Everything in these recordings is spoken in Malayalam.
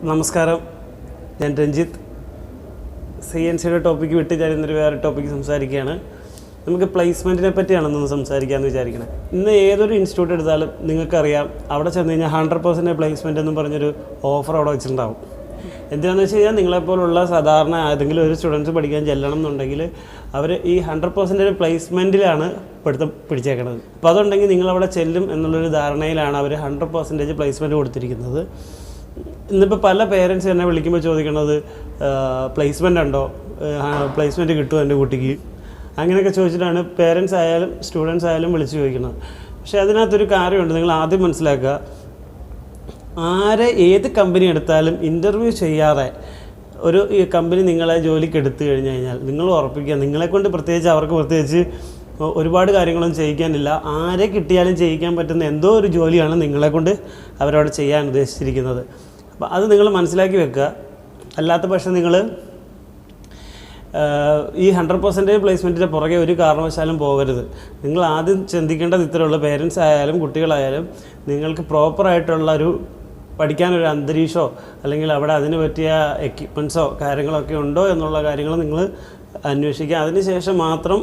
നമസ്കാരം, ഞാൻ രഞ്ജിത്ത്. CNCയുടെ ടോപ്പിക്ക് വിട്ട് ഞാൻ ഇന്നൊരു വേറെ ടോപ്പിക്ക് സംസാരിക്കുകയാണ്. നമുക്ക് പ്ലേസ്മെൻറ്റിനെ പറ്റിയാണെന്നൊന്ന് സംസാരിക്കാമെന്ന് വിചാരിക്കണം. ഇന്ന് ഏതൊരു ഇൻസ്റ്റിറ്റ്യൂട്ട് എടുത്താലും നിങ്ങൾക്കറിയാം, അവിടെ ചെന്ന് കഴിഞ്ഞാൽ 100% പ്ലേസ്മെൻറ്റ് എന്ന് പറഞ്ഞൊരു ഓഫർ അവിടെ വെച്ചിട്ടുണ്ടാവും. എന്തിനാണെന്ന് വെച്ച് കഴിഞ്ഞാൽ, നിങ്ങളെപ്പോലുള്ള സാധാരണ ഏതെങ്കിലും ഒരു സ്റ്റുഡൻസ് പഠിക്കാൻ ചെല്ലണം എന്നുണ്ടെങ്കിൽ അവർ ഈ 100% പ്ലേസ്മെൻറ്റിലാണ് പിടിച്ചേക്കണത്. അപ്പോൾ അതുണ്ടെങ്കിൽ നിങ്ങളവിടെ ചെല്ലും എന്നുള്ളൊരു ധാരണയിലാണ് അവർ 100% പ്ലേസ്മെൻറ്റ് കൊടുത്തിരിക്കുന്നത്. ഇന്നിപ്പോൾ പല പേരൻസ് എന്നെ വിളിക്കുമ്പോൾ ചോദിക്കുന്നത്, പ്ലേസ്മെൻ്റ് ഉണ്ടോ, പ്ലേസ്മെൻറ്റ് കിട്ടുമോ എൻ്റെ കുട്ടിക്ക്, അങ്ങനെയൊക്കെ ചോദിച്ചിട്ടാണ് പേരൻസ് ആയാലും സ്റ്റുഡൻസ് ആയാലും വിളിച്ച് ചോദിക്കുന്നത്. പക്ഷേ അതിനകത്തൊരു കാര്യമുണ്ട്, നിങ്ങൾ ആദ്യം മനസ്സിലാക്കുക. ഏത് കമ്പനി എടുത്താലും ഇൻ്റർവ്യൂ ചെയ്യാതെ ഒരു ഈ കമ്പനി നിങ്ങളെ ജോലിക്ക് എടുത്തു കഴിഞ്ഞാൽ നിങ്ങൾ ഉറപ്പിക്കുക, നിങ്ങളെക്കൊണ്ട് അവർക്ക് ഒരുപാട് കാര്യങ്ങളൊന്നും ചെയ്യിക്കാനില്ല. ആരെ കിട്ടിയാലും ചെയ്യിക്കാൻ പറ്റുന്ന എന്തോ ഒരു ജോലിയാണ് നിങ്ങളെക്കൊണ്ട് അവരവിടെ ചെയ്യാൻ ഉദ്ദേശിച്ചിരിക്കുന്നത്. അപ്പോൾ അത് നിങ്ങൾ മനസ്സിലാക്കി വെക്കുക. അല്ലാത്ത പക്ഷം നിങ്ങൾ ഈ 100% പ്ലേസ്മെൻറ്റിൻ്റെ പുറകെ ഒരു കാരണവശാലും പോകരുത്. നിങ്ങൾ ആദ്യം ചിന്തിക്കേണ്ടത് ഇത്തരമുള്ള പേരൻസ് ആയാലും കുട്ടികളായാലും നിങ്ങൾക്ക് പ്രോപ്പറായിട്ടുള്ളൊരു പഠിക്കാനൊരു അന്തരീക്ഷമോ അല്ലെങ്കിൽ അവിടെ അതിന് പറ്റിയ എക്യുപ്മെൻറ്റ്സോ കാര്യങ്ങളൊക്കെ ഉണ്ടോ എന്നുള്ള കാര്യങ്ങൾ നിങ്ങൾ അന്വേഷിക്കുക. അതിനുശേഷം മാത്രം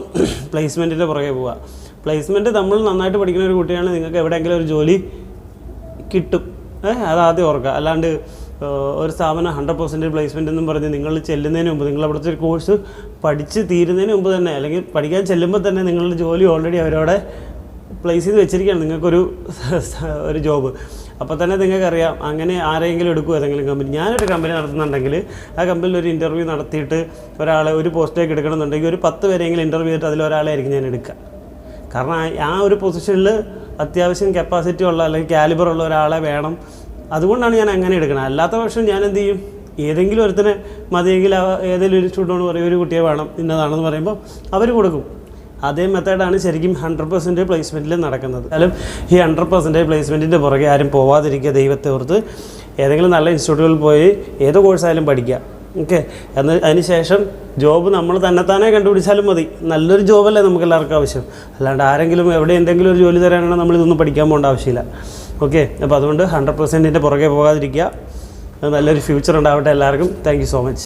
പ്ലേസ്മെൻറ്റിൻ്റെ പുറകെ പോവുക. പ്ലേസ്മെൻറ്റ് നമ്മൾ നന്നായിട്ട് പഠിക്കുന്ന ഒരു കുട്ടിയാണ്, നിങ്ങൾക്ക് എവിടെയെങ്കിലും ഒരു ജോലി കിട്ടും, അതാദ്യം ഓർക്കുക. അല്ലാണ്ട് ഒരു സ്ഥാപനം 100% പ്ലേസ്മെൻ്റ് എന്നും പറഞ്ഞ് നിങ്ങൾ ചെല്ലുന്നതിന് മുമ്പ്, നിങ്ങൾ അവിടുത്തെ ഒരു കോഴ്സ് പഠിച്ച് തീരുന്നതിന് മുമ്പ് തന്നെ, അല്ലെങ്കിൽ പഠിക്കാൻ ചെല്ലുമ്പോൾ തന്നെ നിങ്ങളുടെ ജോലി ഓൾറെഡി അവരവിടെ പ്ലേസ് ചെയ്ത് വെച്ചിരിക്കുകയാണ്, നിങ്ങൾക്കൊരു ജോബ്. അപ്പോൾ തന്നെ നിങ്ങൾക്കറിയാം, അങ്ങനെ ആരെങ്കിലും എടുക്കും ഏതെങ്കിലും കമ്പനി. ഞാനൊരു കമ്പനി നടത്തുന്നുണ്ടെങ്കിൽ ആ കമ്പനിയിൽ ഒരു ഇൻ്റർവ്യൂ നടത്തിയിട്ട് ഒരാളെ ഒരു പോസ്റ്റിലേക്ക് എടുക്കണമെന്നുണ്ടെങ്കിൽ ഒരു 10 പേരെങ്കിലും ഇൻ്റർവ്യൂ ചെയ്തിട്ട് അതിലൊരാളെ ആയിരിക്കും ഞാൻ എടുക്കുക. കാരണം ആ ഒരു പൊസിഷനിൽ അത്യാവശ്യം കപ്പാസിറ്റി ഉള്ള അല്ലെങ്കിൽ കാലിബർ ഉള്ള ഒരാളെ വേണം. അതുകൊണ്ടാണ് ഞാൻ അങ്ങനെ എടുക്കണം. അല്ലാത്ത പക്ഷം ഞാൻ എന്ത് ചെയ്യും, ഏതെങ്കിലും ഒരുത്തനെ മതിയെങ്കിൽ ഏതെങ്കിലും ഒരു സ്റ്റുഡൻറ്റ് പറയും ഒരു കുട്ടിയെ വേണം ഇന്നതാണെന്ന് പറയുമ്പോൾ അവർ കൊടുക്കും. അതേ മെത്തേഡാണ് ശരിക്കും 100% പ്ലേസ്മെൻറ്റിൽ നടക്കുന്നത്. എന്നാലും ഈ 100% പ്ലേസ്മെൻറ്റിൻ്റെ പുറകെ ആരും പോവാതിരിക്കുക. ദൈവത്തെ ഓർത്ത് ഏതെങ്കിലും നല്ല ഇൻസ്റ്റിറ്റ്യൂട്ടുകളിൽ പോയി ഏത് കോഴ്സായാലും പഠിക്കുക. ഓക്കെ, അതിനുശേഷം ജോബ് നമ്മൾ തന്നെത്താനെ കണ്ടുപിടിച്ചാലും മതി. നല്ലൊരു ജോബല്ലേ നമുക്ക് എല്ലാവർക്കും ആവശ്യം. അല്ലാണ്ട് ആരെങ്കിലും എവിടെ എന്തെങ്കിലും ഒരു ജോലി തരാനാണെങ്കിൽ നമ്മളിതൊന്നും പഠിക്കാൻ പോകേണ്ട ആവശ്യമില്ല. ഓക്കെ, അപ്പോൾ അതുകൊണ്ട് 100%ൻ്റെ പുറകെ പോകാതിരിക്കുക. നല്ലൊരു ഫ്യൂച്ചർ ഉണ്ടാവട്ടെ എല്ലാവർക്കും. Thank you so much.